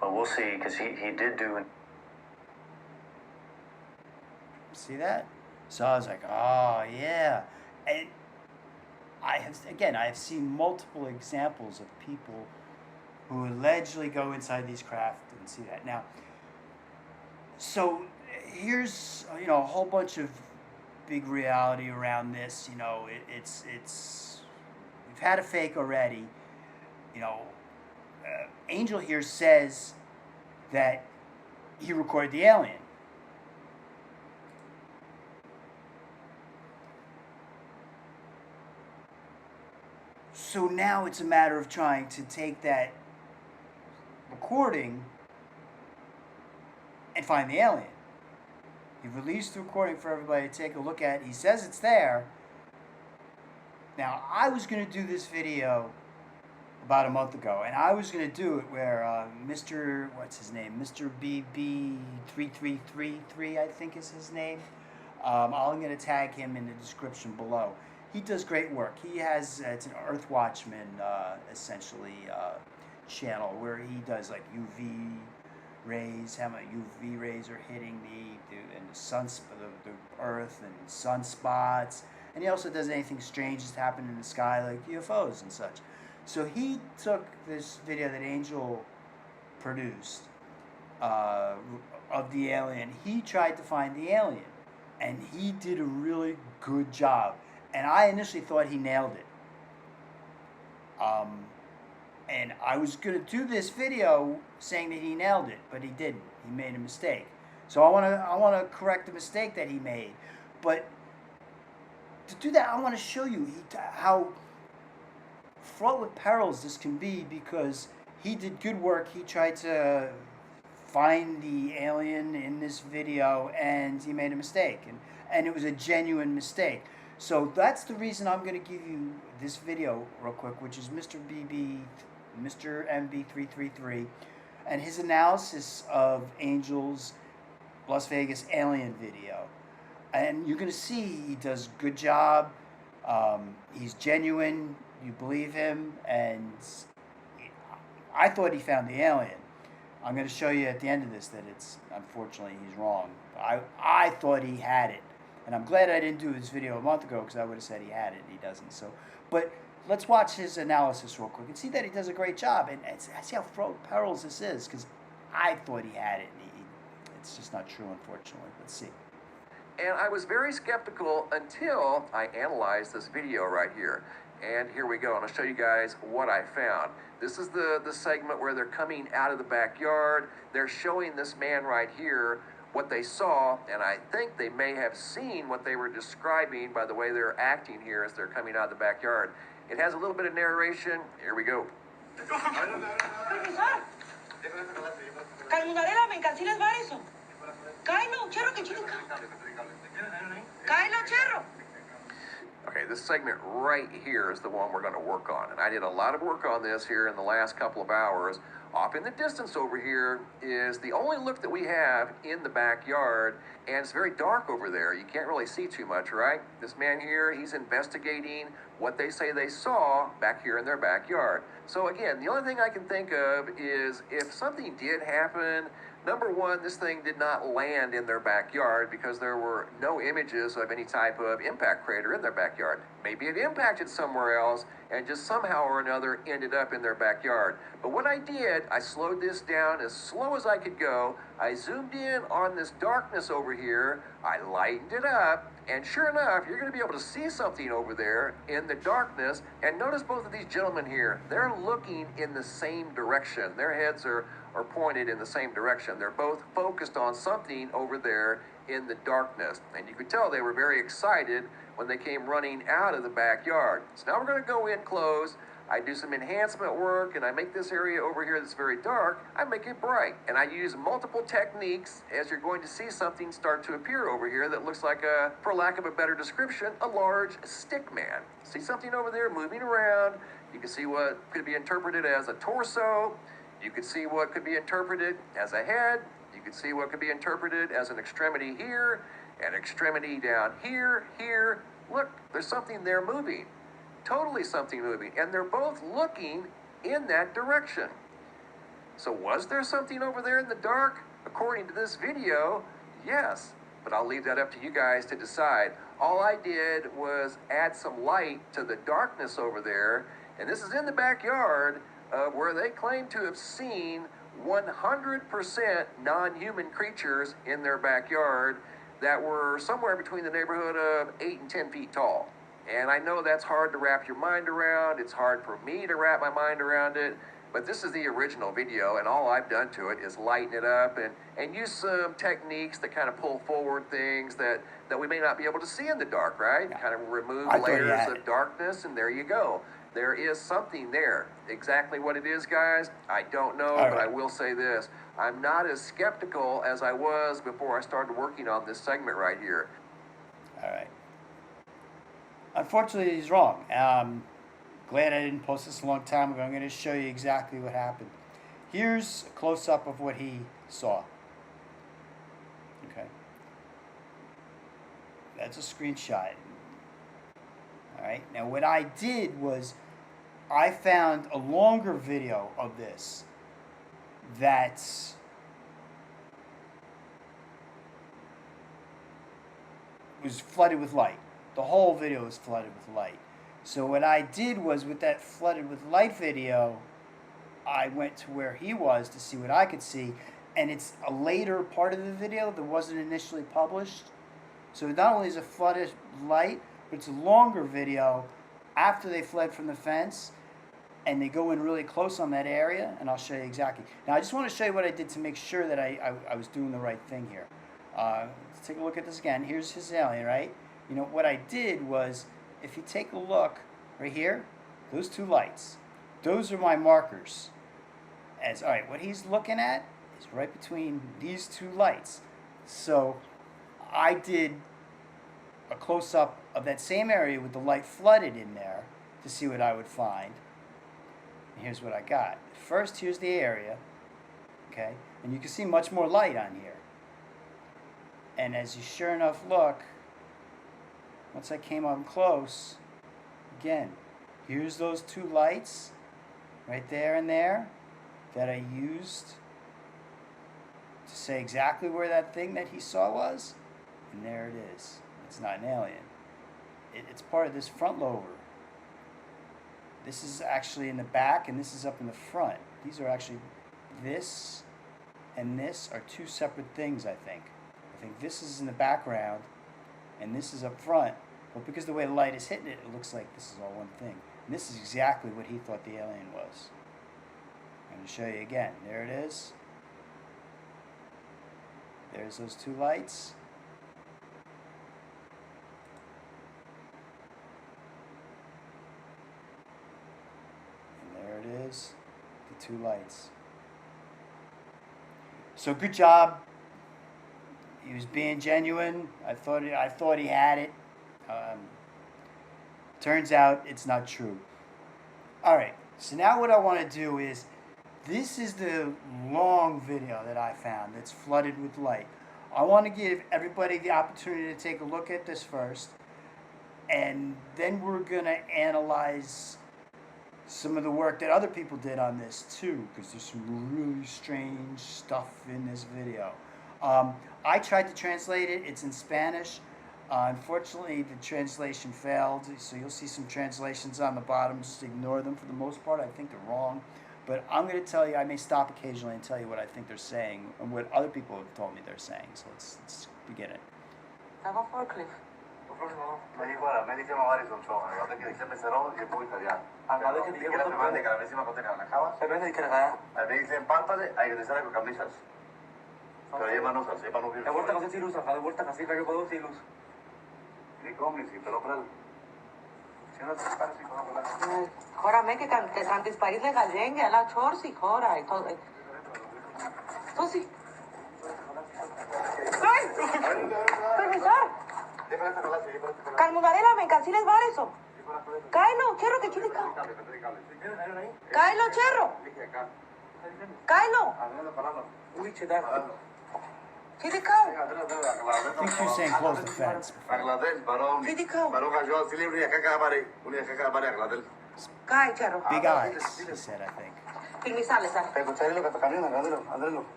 [SPEAKER 11] But we'll see, because he did do.
[SPEAKER 1] See that? So I was like, oh yeah, and I have seen multiple examples of people who allegedly go inside these craft and see that. Now, so here's a whole bunch of big reality around this. It's we've had a fake already. Angel here says that he recorded the alien. So now it's a matter of trying to take that recording and find the alien. He released the recording for everybody to take a look at. He says it's there. Now, I was going to do this video about a month ago, and I was going to do it where Mr. What's his name? Mr. BB3333, I think is his name. I'm going to tag him in the description below. He does great work. He has, it's an Earth Watchman, essentially, channel where he does like UV rays, how many UV rays are hitting the Earth and sunspots. And he also does anything strange that's happened in the sky, like UFOs and such. So he took this video that Angel produced of the alien, he tried to find the alien. And he did a really good job. And I initially thought he nailed it. And I was going to do this video saying that he nailed it, but he didn't. He made a mistake. So I want to correct the mistake that he made. But to do that, I want to show you how fraught with perils this can be, because he did good work. He tried to find the alien in this video, and he made a mistake, and it was a genuine mistake. So that's the reason I'm going to give you this video real quick, which is Mr. MB333, and his analysis of Angel's Las Vegas alien video. And you're going to see he does a good job. He's genuine. You believe him, and I thought he found the alien. I'm going to show you at the end of this that unfortunately he's wrong. I thought he had it, and I'm glad I didn't do this video a month ago, because I would have said he had it, and he doesn't. So, but let's watch his analysis real quick and see that he does a great job, and see how fraught with perils this is, because I thought he had it, and it's just not true, unfortunately. Let's see.
[SPEAKER 12] And I was very skeptical until I analyzed this video right here. And here we go, and I'll show you guys what I found. This is the segment where they're coming out of the backyard. They're showing this man right here what they saw, and I think they may have seen what they were describing by the way they're acting here as they're coming out of the backyard. It has a little bit of narration. Here we go. Okay, this segment right here is the one we're going to work on. And I did a lot of work on this here in the last couple of hours. Off in the distance over here is the only look that we have in the backyard, and it's very dark over there. You can't really see too much, right? This man here, he's investigating what they say they saw back here in their backyard. So again, the only thing I can think of is if something did happen, number one, this thing did not land in their backyard because there were no images of any type of impact crater in their backyard. Maybe it impacted somewhere else and just somehow or another ended up in their backyard. But what I did, I slowed this down as slow as I could go. I zoomed in on this darkness over here. I lightened it up. And sure enough, you're going to be able to see something over there in the darkness. And notice both of these gentlemen here. They're looking in the same direction. Their heads are pointed in the same direction. They're both focused on something over there in the darkness. And you could tell they were very excited when they came running out of the backyard. So now we're going to go in close. I do some enhancement work, and I make this area over here that's very dark, I make it bright. And I use multiple techniques as you're going to see something start to appear over here that looks like a, for lack of a better description, a large stick man. See something over there moving around. You can see what could be interpreted as a torso. You could see what could be interpreted as a head. You could see what could be interpreted as an extremity here, an extremity down here, here. Look, there's something there moving. Totally something moving. And they're both looking in that direction. So was there something over there in the dark? According to this video, yes. But I'll leave that up to you guys to decide. All I did was add some light to the darkness over there. And this is in the backyard where they claim to have seen 100% non-human creatures in their backyard that were somewhere between the neighborhood of 8 and 10 feet tall. And I know that's hard to wrap your mind around. It's hard for me to wrap my mind around it. But this is the original video, and all I've done to it is lighten it up and use some techniques that kind of pull forward things that we may not be able to see in the dark, right? Yeah. Kind of remove layers of darkness, and there you go. There is something there. Exactly what it is, guys, I don't know, but I will say this. I'm not as skeptical as I was before I started working on this segment right here.
[SPEAKER 1] All right. Unfortunately, he's wrong. Glad I didn't post this a long time ago. I'm going to show you exactly what happened. Here's a close-up of what he saw. Okay. That's a screenshot. All right. Now, what I did was I found a longer video of this that was flooded with light. The whole video was flooded with light. So what I did was with that flooded with light video, I went to where he was to see what I could see, and it's a later part of the video that wasn't initially published. So not only is it flooded light, but it's a longer video after they fled from the fence, and they go in really close on that area, and I'll show you exactly. Now, I just want to show you what I did to make sure that I was doing the right thing here. Let's take a look at this again. Here's his alien, right? You know, what I did was, if you take a look right here, those two lights, those are my markers. All right, what he's looking at is right between these two lights. So I did a close-up of that same area with the light flooded in there to see what I would find. And here's what I got. First, here's the area, okay? And you can see much more light on here. And as you sure enough look, once I came up close, again, here's those two lights right there and there that I used to say exactly where that thing that he saw was. And there it is. It's not an alien. It's part of this front lober. This is actually in the back, and this is up in the front. These are actually, this and this are two separate things, I think. I think this is in the background, and this is up front. But because the way the light is hitting it, it looks like this is all one thing. And this is exactly what he thought the alien was. I'm going to show you again. There it is. There's those two lights. And there it is, the two lights. So good job. He was being genuine. I thought he had it. Turns out it's not true. All right, so now what I want to do is, this is the long video that I found that's flooded with light. I want to give everybody the opportunity to take a look at this first, and then we're going to analyze some of the work that other people did on this too, because there's some really strange stuff in this video. I tried to translate it. It's in Spanish. Unfortunately, the translation failed, so you'll see some translations on the bottom. Just ignore them for the most part. I think they're wrong. But I'm going to tell you, I may stop occasionally and tell you what I think they're saying and what other people have told me they're saying. So let's begin it.
[SPEAKER 9] Χωράμε και καν τις παρήθες γαζέγγια, αλλά τσόρσι χώρα. Τόσι. Permisar. Καλμουδαρέλα με κανσίλες βάρεσο. Κάιλο, τσέρο και τσίδικα. Κάιλο, τσέρο. Κάιλο. Τσίδικα.
[SPEAKER 1] I think she was saying close the fence.
[SPEAKER 9] Κάι, τσέρο.
[SPEAKER 1] Big eyes, he said, I think.
[SPEAKER 9] Permisar, Lesar.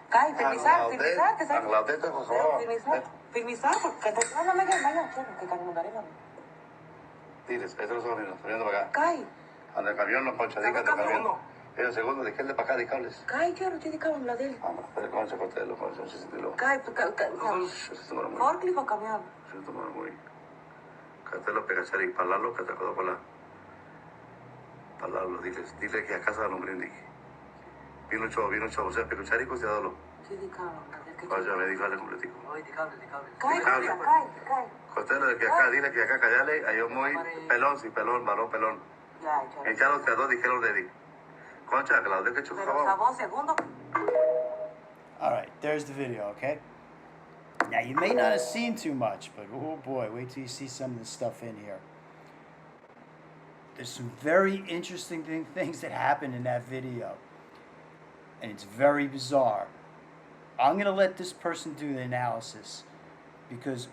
[SPEAKER 9] Κάι, permisar, permisar, porque te traen la media mano, chero, que calmudarela.
[SPEAKER 6] Diles, eso es lo mismo, estoy viendo para acá.
[SPEAKER 9] Κάι.
[SPEAKER 6] Anda el camión, no poncha, diga el camión. Pero segundo, de que el de para acá, de cables.
[SPEAKER 9] Κάι, τσέρο, τσίδικα με μλαδέλ.
[SPEAKER 6] Pero con ese corte de los conchos, si te lo.
[SPEAKER 9] Κάι, φόρκλιφο camión.
[SPEAKER 6] Se toma muy. Catelo, pegachar y palarlo, que te acuerdo para la. Palarlo, dile que a casa no brindí. Vino chavo, o sea, pegachar y costeadolo.
[SPEAKER 9] Τσίδικα, μλαδέλ.
[SPEAKER 6] Vaya, me dijo al completico.
[SPEAKER 9] Κάι, κάι.
[SPEAKER 6] Costelo, de que acá, dile que acá callale, hay un muy pelón, sí, pelón, varón, pelón. En Chalo te dos dijeron de di. Concha, que la de que chujaba.
[SPEAKER 9] Segundo.
[SPEAKER 1] All right, there's the video, okay? Now, you may not have seen too much, but oh boy, wait till you see some of this stuff in here. There's some very interesting things that happen in that video, and it's very bizarre. I'm going to let this person do the analysis, because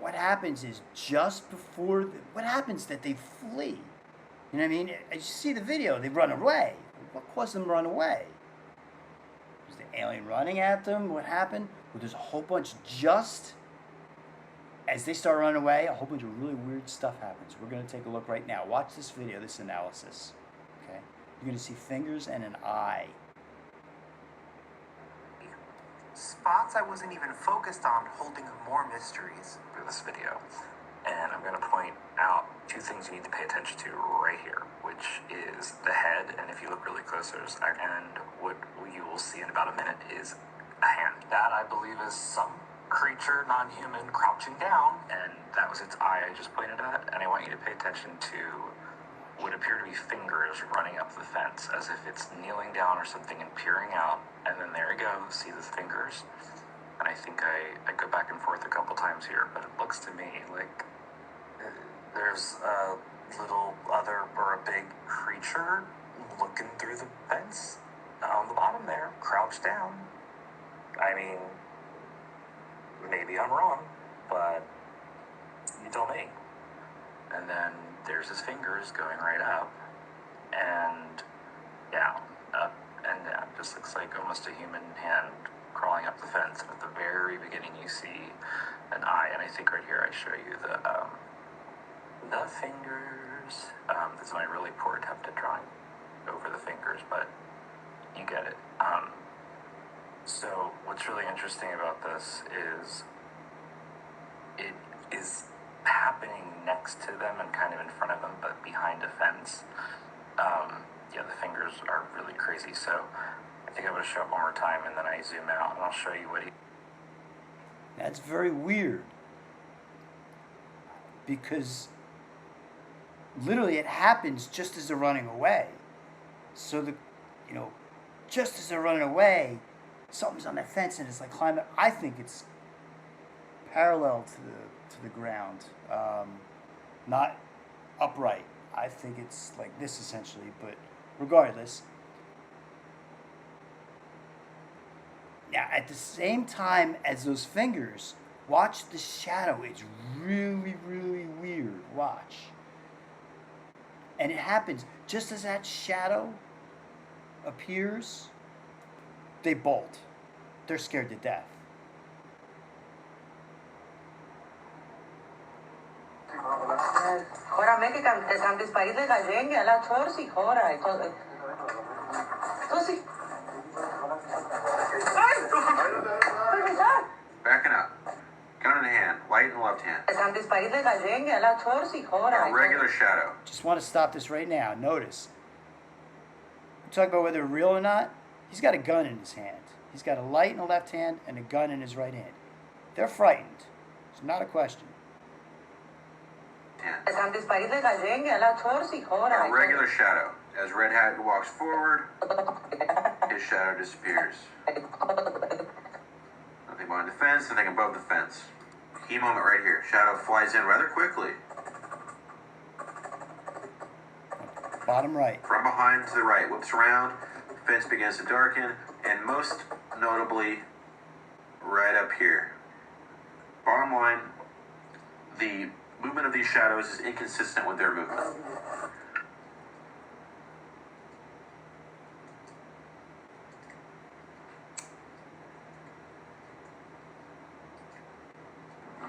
[SPEAKER 1] what happens is just before, what happens that they flee. You know what I mean? As you see the video, they run away. What caused them to run away? Was the alien running at them? What happened? Well, there's a whole bunch just as they start running away, a whole bunch of really weird stuff happens. We're going to take a look right now. Watch this video, this analysis. Okay? you're going to see fingers and an eye.
[SPEAKER 13] Spots I wasn't even focused on, holding more mysteries
[SPEAKER 14] For this video. And I'm going to point out two things you need to pay attention to right here, which is the head, and if you look really close, and what you will see in about a minute is a hand. That, I believe, is some creature, non-human, crouching down, and that was its eye I just pointed at. And I want you to pay attention to what appear to be fingers running up the fence, as if it's kneeling down or something and peering out, and then there you go, see the fingers. And I think I go back and forth a couple times here, but it looks to me like there's a little other or a big creature looking through the fence on the bottom there, crouched down. I mean, maybe I'm wrong, but you tell me. And then there's his fingers going right up and down, up and down. Just looks like almost a human hand crawling up the fence. And at the very beginning, you see an eye. And I think right here I show you the fingers. This is my really poor attempt at drawing over the fingers, but you get it. So what's really interesting about this is it is happening next to them and kind of in front of them, but behind a fence. Yeah, the fingers are really crazy. So I think I'm going to show it one more time, and then I zoom out, and I'll show you what he...
[SPEAKER 1] That's very weird. Because literally it happens just as they're running away. So just as they're running away, something's on that fence and it's like climbing. I think it's parallel to the ground, not upright. I think it's like this essentially, but regardless. Now, at the same time as those fingers, watch the shadow. It's really, really weird. Watch. And it happens just as that shadow appears, they bolt. They're scared to death.
[SPEAKER 9] Ora me che canti sparite cagenghe alla chorsi ora così.
[SPEAKER 15] Backing up. Gun in hand, light in the left hand.
[SPEAKER 9] Canti sparite cagenghe alla chorsi ora.
[SPEAKER 15] A regular shadow.
[SPEAKER 1] Just want to stop this right now. Notice. I'm talking about whether real or not. He's got a gun in his hand. He's got a light in the left hand and a gun in his right hand. They're frightened. It's not a question.
[SPEAKER 15] A regular shadow. As Red Hat walks forward, his shadow disappears. Nothing behind the fence, nothing above the fence. Key moment right here. Shadow flies in rather quickly.
[SPEAKER 1] Bottom right.
[SPEAKER 15] From behind to the right, whips around, fence begins to darken, and most notably, right up here. Bottom line, the movement of these shadows is inconsistent with their movement.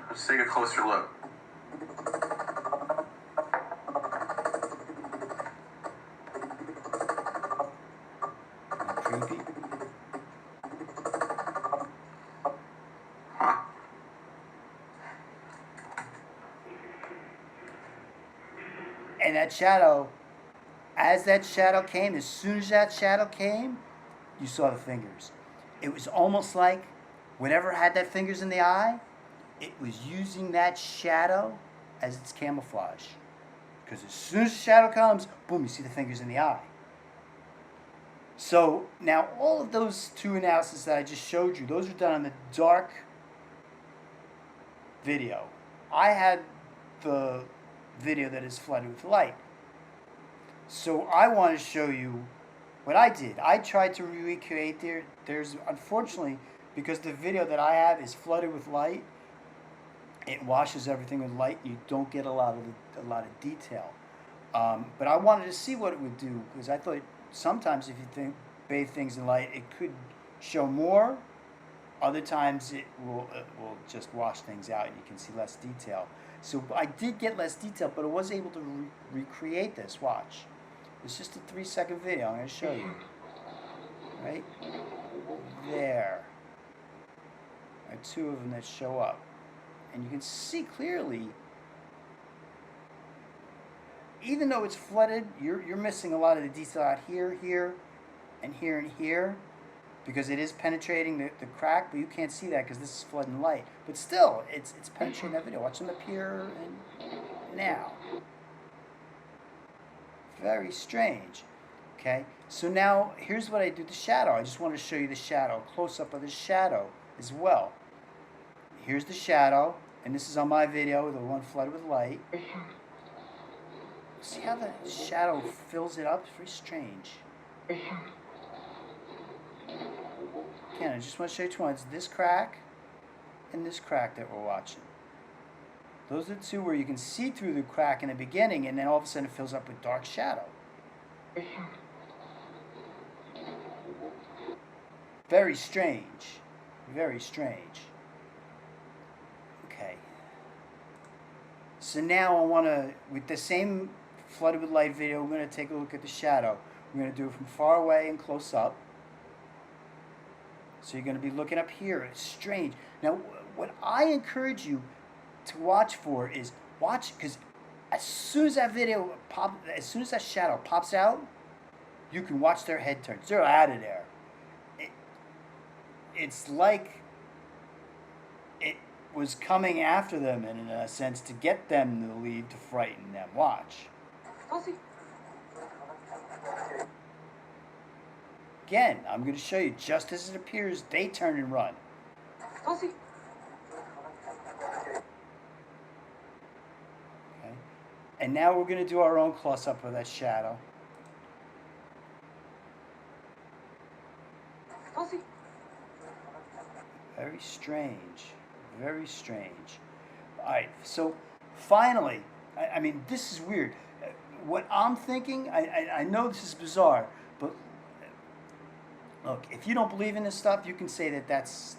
[SPEAKER 15] Let's take a closer look.
[SPEAKER 1] Creepy.
[SPEAKER 15] Huh.
[SPEAKER 1] And that shadow, as that shadow came, as soon as that shadow came, you saw the fingers. It was almost like whatever had that fingers in the eye, it was using that shadow as its camouflage. Because as soon as the shadow comes, boom, you see the fingers in the eye. So now all of those two analyses that I just showed you, those are done on the dark video. I had the video that is flooded with light. So I want to show you what I did. I tried to recreate there's unfortunately, because the video that I have is flooded with light, it washes everything with light. You don't get a lot of detail. But I wanted to see what it would do, because I thought sometimes if you bathe things in light, it could show more. Other times it will just wash things out and you can see less detail. So I did get less detail, but I was able to recreate this. Watch. It's just a 3-second video. I'm going to show you. Right there. There are 2 of them that show up. And you can see clearly, even though it's flooded, you're missing a lot of the detail out here, here, and here, and here, because it is penetrating the crack, but you can't see that because this is flooding light. But still, it's penetrating that video. Watch them appear and now. Very strange. Okay, so now here's what I do with the shadow. I just want to show you the shadow, close-up of the shadow as well. Here's the shadow, and this is on my video, the one flooded with light. See how the shadow fills it up? It's very strange. Again, I just want to show you 2 ones. This crack and this crack that we're watching. Those are the 2 where you can see through the crack in the beginning, and then all of a sudden it fills up with dark shadow. Very strange. Very strange. Okay. So now I want to, with the same flooded with light video, we're going to take a look at the shadow. We're going to do it from far away and close up. So you're going to be looking up here. It's strange. Now, what I encourage you to watch for is because as soon as that shadow pops out, you can watch their head turn. They're out of there. It's like it was coming after them in a sense to get them to leave, to frighten them. Watch. Again, I'm going to show you just as it appears, they turn and run. Okay. And now we're going to do our own close-up of that shadow. Very strange. Very strange. All right, so finally, I mean, this is weird. What I'm thinking, I know this is bizarre, but look, if you don't believe in this stuff, you can say that that's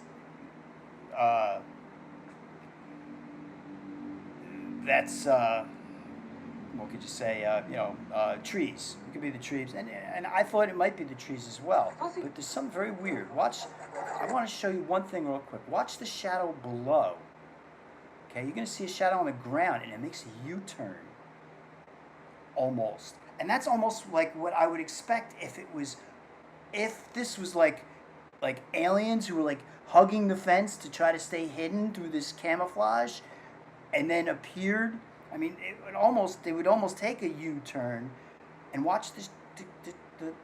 [SPEAKER 1] what could you say? Trees. It could be the trees, and I thought it might be the trees as well. But there's something very weird. Watch. I want to show you one thing real quick. Watch the shadow below. Okay, you're going to see a shadow on the ground, and it makes a U-turn. Almost, and that's almost like what I would expect if this was like aliens who were like hugging the fence to try to stay hidden through this camouflage, and then appeared. I mean, they would almost take a U-turn, and watch the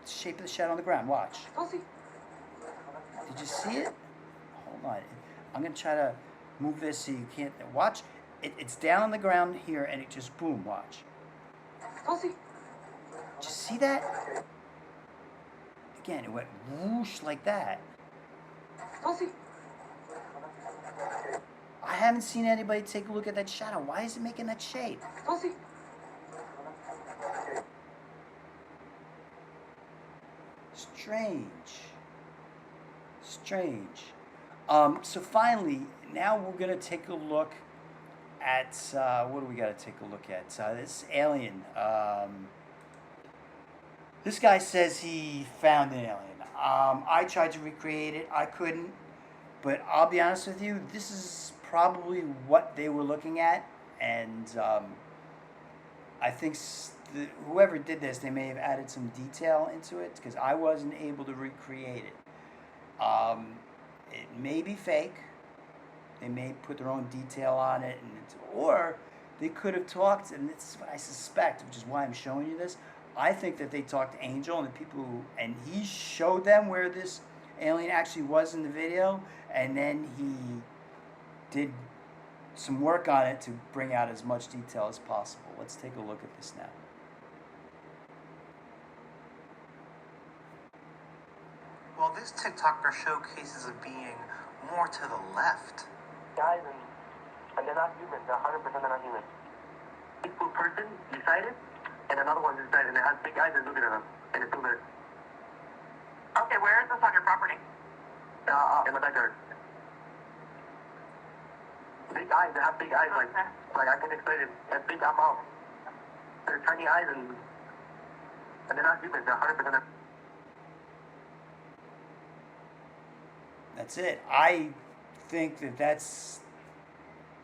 [SPEAKER 1] shape of the shadow on the ground. Watch. Did you see it? Hold on. I'm gonna try to move this so you can't watch. It's down on the ground here, and it just boom. Watch. Did you see that? Again, it went whoosh like that. I haven't seen anybody take a look at that shadow. Why is it making that shape? Strange. Strange. So finally, now we're going to take a look at, what do we got to take a look at? This alien. This guy says he found an alien. I tried to recreate it. I couldn't. But I'll be honest with you, this is probably what they were looking at. And I think whoever did this, they may have added some detail into it because I wasn't able to recreate it. It may be fake. They may put their own detail on it, or they could have talked, and this is what I suspect, which is why I'm showing you this. I think that they talked to Angel and the people and he showed them where this alien actually was in the video, and then he did some work on it to bring out as much detail as possible. Let's take a look at this now.
[SPEAKER 13] Well, this TikToker showcases of being more to the left.
[SPEAKER 6] Guys, and they're not human. They're 100% they're not human. Bigfoot person beside it, and another one beside it, and it has big eyes and looking at them, and it's still there.
[SPEAKER 5] Okay, where is this on your property?
[SPEAKER 6] In the backyard. Big eyes. They have big eyes, like I can explain it. They have big mouth. They're tiny eyes, and And then I see that 100%.
[SPEAKER 1] That's it. I think that that's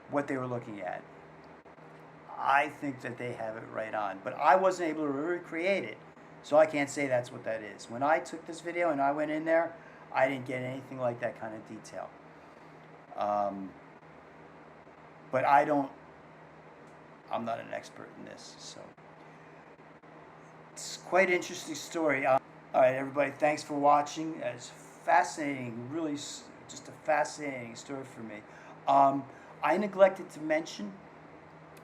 [SPEAKER 1] what they were looking at. I think that they have it right on. But I wasn't able to recreate it, so I can't say that's what that is. When I took this video and I went in there, I didn't get anything like that kind of detail. But I'm not an expert in this, so. It's quite an interesting story. All right, everybody, thanks for watching. It's fascinating, really just a fascinating story for me. I neglected to mention,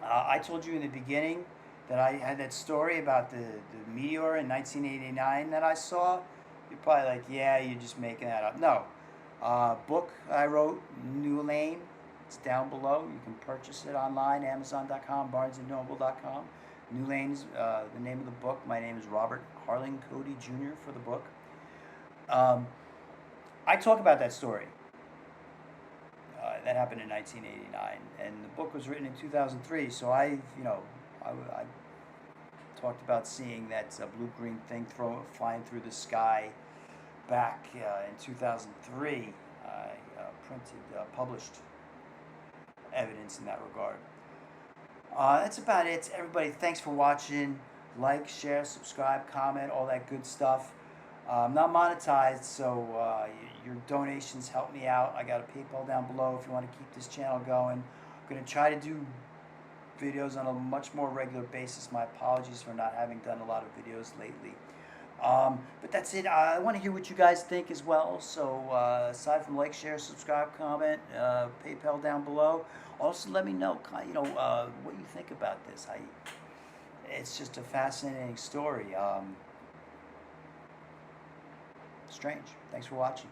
[SPEAKER 1] I told you in the beginning that I had that story about the meteor in 1989 that I saw. You're probably like, yeah, you're just making that up. No. Book I wrote, New Lane. It's down below. You can purchase it online, Amazon.com, BarnesandNoble.com. New Lane is the name of the book. My name is Robert Harling Cody Jr. for the book. I talk about that story. That happened in 1989, and the book was written in 2003. So I talked about seeing that blue-green thing flying through the sky back in 2003. I published evidence in that regard. That's about it. Everybody, thanks for watching. Like, share, subscribe, comment, all that good stuff. I'm not monetized, so your donations help me out. I got a PayPal down below if you want to keep this channel going. I'm going to try to do videos on a much more regular basis. My apologies for not having done a lot of videos lately. But that's it. I want to hear what you guys think as well. So aside from like, share, subscribe, comment, PayPal down below. Also, let me know, what you think about this. It's just a fascinating story. Strange. Thanks for watching.